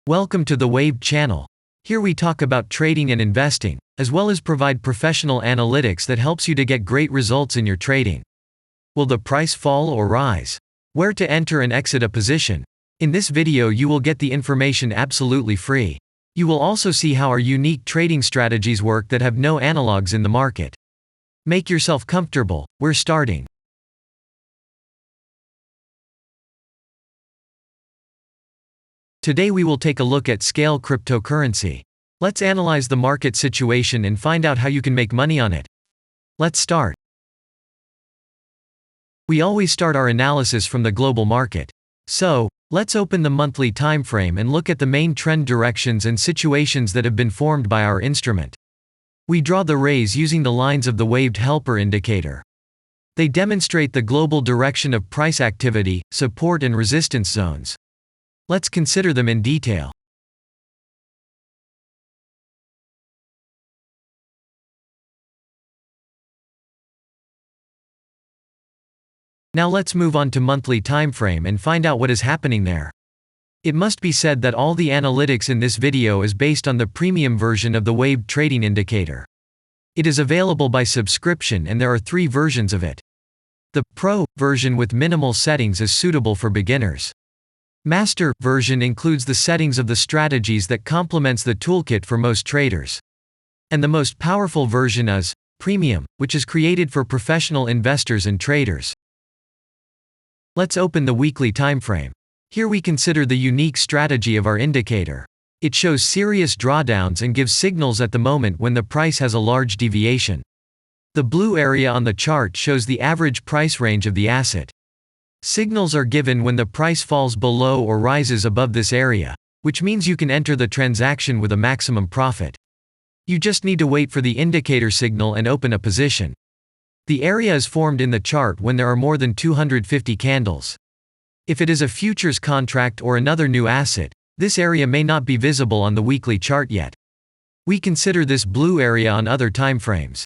Welcome to the Wave channel. Here we talk about trading and investing, as well as provide professional analytics that helps you to get great results in your trading. Will the price fall or rise? Where to enter and exit a position? In this video you will get the information absolutely free. You will also see how our unique trading strategies work that have no analogs in the market. Make yourself comfortable, we're starting. Today we will take a look at SKL cryptocurrency. Let's analyze the market situation and find out how you can make money on it. Let's start. We always start our analysis from the global market. So, let's open the monthly time frame and look at the main trend directions and situations that have been formed by our instrument. We draw the rays using the lines of the waved helper indicator. They demonstrate the global direction of price activity, support and resistance zones. Let's consider them in detail. Now let's move on to monthly time frame and find out what is happening there. It must be said that all the analytics in this video is based on the premium version of the waved trading indicator. It is available by subscription and there are 3 versions of it. The Pro version with minimal settings is suitable for beginners. Master version includes the settings of the strategies that complements the toolkit for most traders. And the most powerful version is Premium, which is created for professional investors and traders. Let's open the weekly time frame. Here we consider the unique strategy of our indicator. It shows serious drawdowns and gives signals at the moment when the price has a large deviation. The blue area on the chart shows the average price range of the asset. Signals are given when the price falls below or rises above this area, which means you can enter the transaction with a maximum profit. You just need to wait for the indicator signal and open a position. The area is formed in the chart when there are more than 250 candles. If it is a futures contract or another new asset, this area may not be visible on the weekly chart yet. We consider this blue area on other time frames.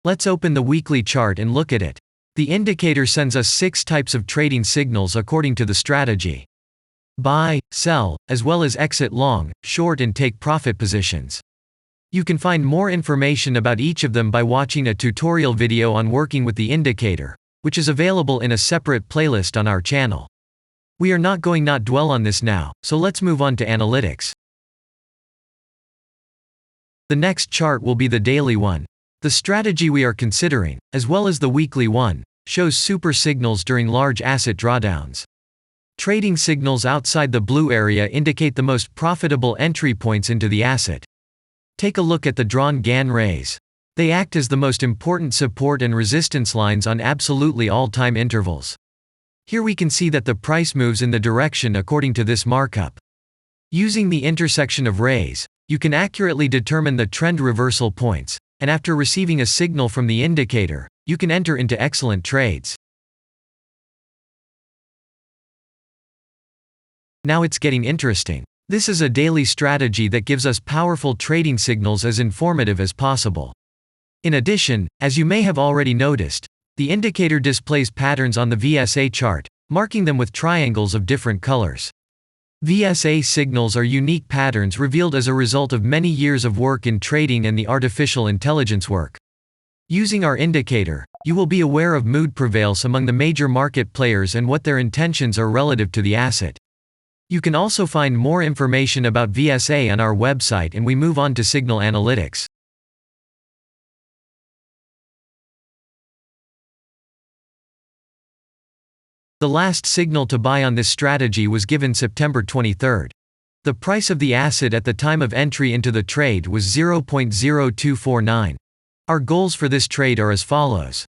Let's open the weekly chart and look at it. The indicator sends us 6 types of trading signals according to the strategy. Buy, sell, as well as exit long, short and take profit positions. You can find more information about each of them by watching a tutorial video on working with the indicator, which is available in a separate playlist on our channel. We are not going to dwell on this now, so let's move on to analytics. The next chart will be the daily one. The strategy we are considering, as well as the weekly one, shows super signals during large asset drawdowns. Trading signals outside the blue area indicate the most profitable entry points into the asset. Take a look at the drawn Gann rays. They act as the most important support and resistance lines on absolutely all time intervals. Here we can see that the price moves in the direction according to this markup. Using the intersection of rays, you can accurately determine the trend reversal points, and after receiving a signal from the indicator, you can enter into excellent trades. Now it's getting interesting. This is a daily strategy that gives us powerful trading signals as informative as possible. In addition, as you may have already noticed, the indicator displays patterns on the VSA chart, marking them with triangles of different colors. VSA signals are unique patterns revealed as a result of many years of work in trading and the artificial intelligence work. Using our indicator, you will be aware of mood prevails among the major market players and what their intentions are relative to the asset. You can also find more information about VSA on our website, and we move on to signal analytics. The last signal to buy on this strategy was given September 23rd. The price of the asset at the time of entry into the trade was 0.0249. Our goals for this trade are as follows.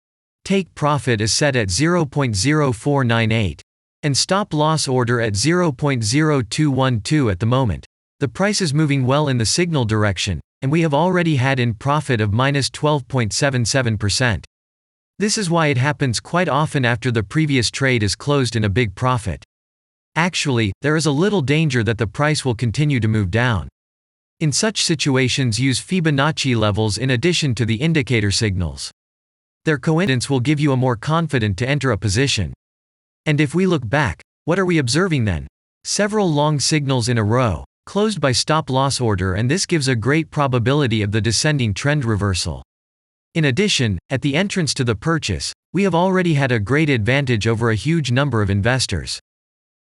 Take profit is set at 0.0498. And stop loss order at 0.0212 at the moment. The price is moving well in the signal direction, and we have already had in profit of minus 12.77%. This is why it happens quite often after the previous trade is closed in a big profit. Actually, there is a little danger that the price will continue to move down. In such situations, use Fibonacci levels in addition to the indicator signals. Their coincidence will give you a more confident to enter a position. And if we look back, what are we observing then? Several long signals in a row, closed by stop-loss order, and this gives a great probability of the descending trend reversal. In addition, at the entrance to the purchase, we have already had a great advantage over a huge number of investors.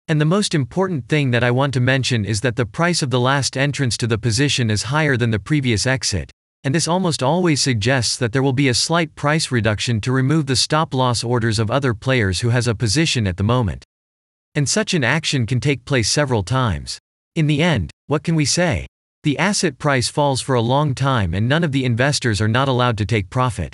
And the most important thing that I want to mention is that the price of the last entrance to the position is higher than the previous exit, and this almost always suggests that there will be a slight price reduction to remove the stop-loss orders of other players who has a position at the moment. And such an action can take place several times. In the end, what can we say? The asset price falls for a long time and none of the investors are not allowed to take profit.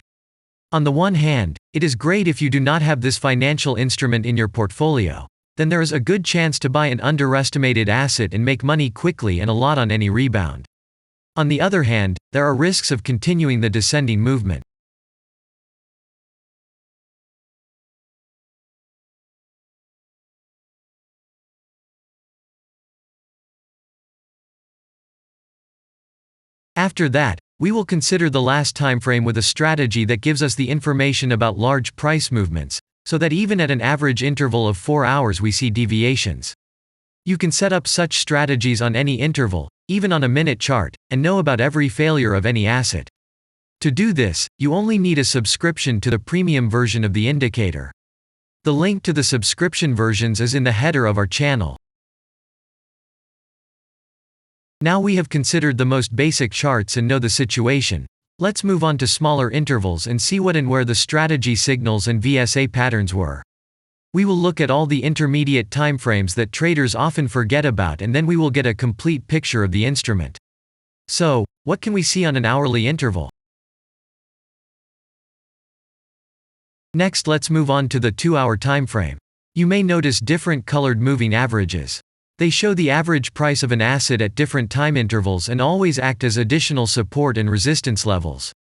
On the one hand, it is great if you do not have this financial instrument in your portfolio. Then there is a good chance to buy an underestimated asset and make money quickly and a lot on any rebound. On the other hand, there are risks of continuing the descending movement. After that, we will consider the last time frame with a strategy that gives us the information about large price movements, so that even at an average interval of 4 hours we see deviations. You can set up such strategies on any interval, even on a minute chart, and know about every failure of any asset. To do this, you only need a subscription to the premium version of the indicator. The link to the subscription versions is in the header of our channel. Now we have considered the most basic charts and know the situation. Let's move on to smaller intervals and see what and where the strategy signals and VSA patterns were. We will look at all the intermediate timeframes that traders often forget about, and then we will get a complete picture of the instrument. So, what can we see on an hourly interval? Next, let's move on to the 2-hour timeframe. You may notice different colored moving averages. They show the average price of an asset at different time intervals and always act as additional support and resistance levels.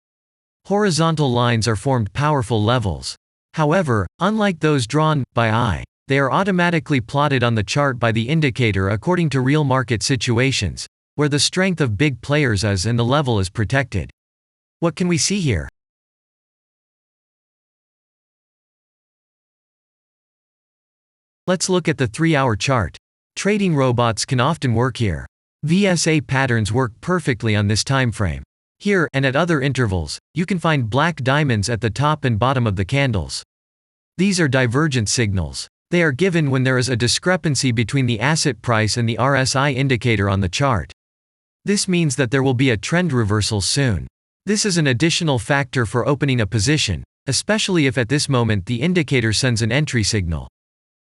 Horizontal lines are formed powerful levels. However, unlike those drawn by eye, they are automatically plotted on the chart by the indicator according to real market situations, where the strength of big players is and the level is protected. What can we see here? Let's look at the 3-hour chart. Trading robots can often work here. VSA patterns work perfectly on this time frame. Here, and at other intervals, you can find black diamonds at the top and bottom of the candles. These are divergent signals. They are given when there is a discrepancy between the asset price and the RSI indicator on the chart. This means that there will be a trend reversal soon. This is an additional factor for opening a position, especially if at this moment the indicator sends an entry signal.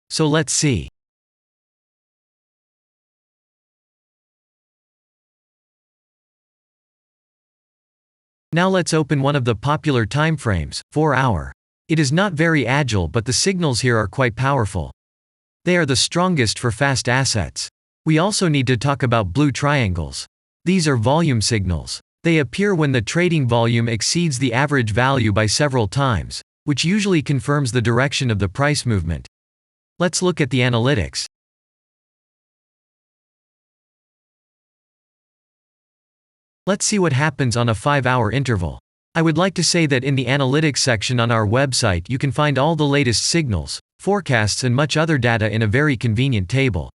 So let's see. Now let's open one of the popular timeframes, 4-hour. It is not very agile, but the signals here are quite powerful. They are the strongest for fast assets. We also need to talk about blue triangles. These are volume signals. They appear when the trading volume exceeds the average value by several times, which usually confirms the direction of the price movement. Let's look at the analytics. Let's see what happens on a 5-hour interval. I would like to say that in the analytics section on our website you can find all the latest signals, forecasts and much other data in a very convenient table.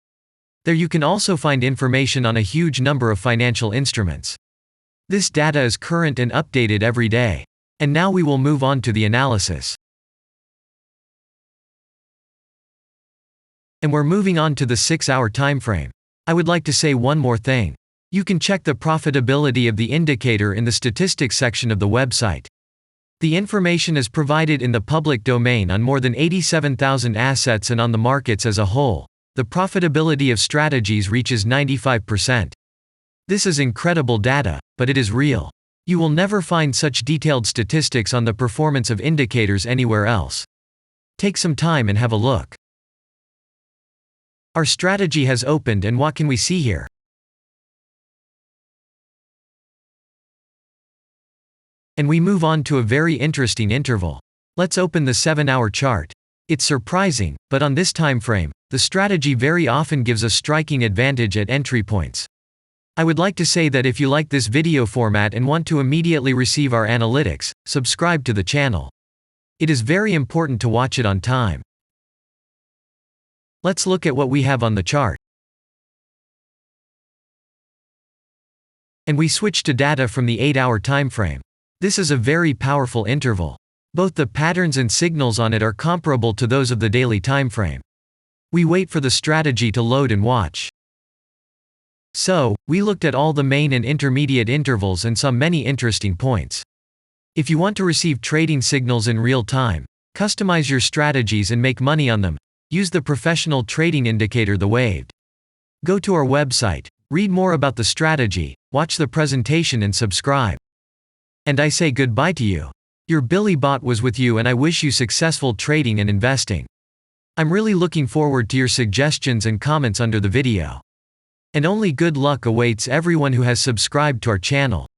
There you can also find information on a huge number of financial instruments. This data is current and updated every day. And now we will move on to the analysis. And we're moving on to the 6-hour timeframe. I would like to say one more thing. You can check the profitability of the indicator in the statistics section of the website. The information is provided in the public domain on more than 87,000 assets, and on the markets as a whole, the profitability of strategies reaches 95%. This is incredible data, but it is real. You will never find such detailed statistics on the performance of indicators anywhere else. Take some time and have a look. Our strategy has opened, and what can we see here? And we move on to a very interesting interval. Let's open the 7-hour chart. It's surprising, but on this time frame, the strategy very often gives a striking advantage at entry points. I would like to say that if you like this video format and want to immediately receive our analytics, subscribe to the channel. It is very important to watch it on time. Let's look at what we have on the chart. And we switch to data from the 8-hour time frame. This is a very powerful interval. Both the patterns and signals on it are comparable to those of the daily time frame. We wait for the strategy to load and watch. So, we looked at all the main and intermediate intervals and saw many interesting points. If you want to receive trading signals in real time, customize your strategies and make money on them, use the professional trading indicator, the Waved. Go to our website, read more about the strategy, watch the presentation and subscribe. And I say goodbye to you. Your Billy Bot was with you, and I wish you successful trading and investing. I'm really looking forward to your suggestions and comments under the video. And only good luck awaits everyone who has subscribed to our channel.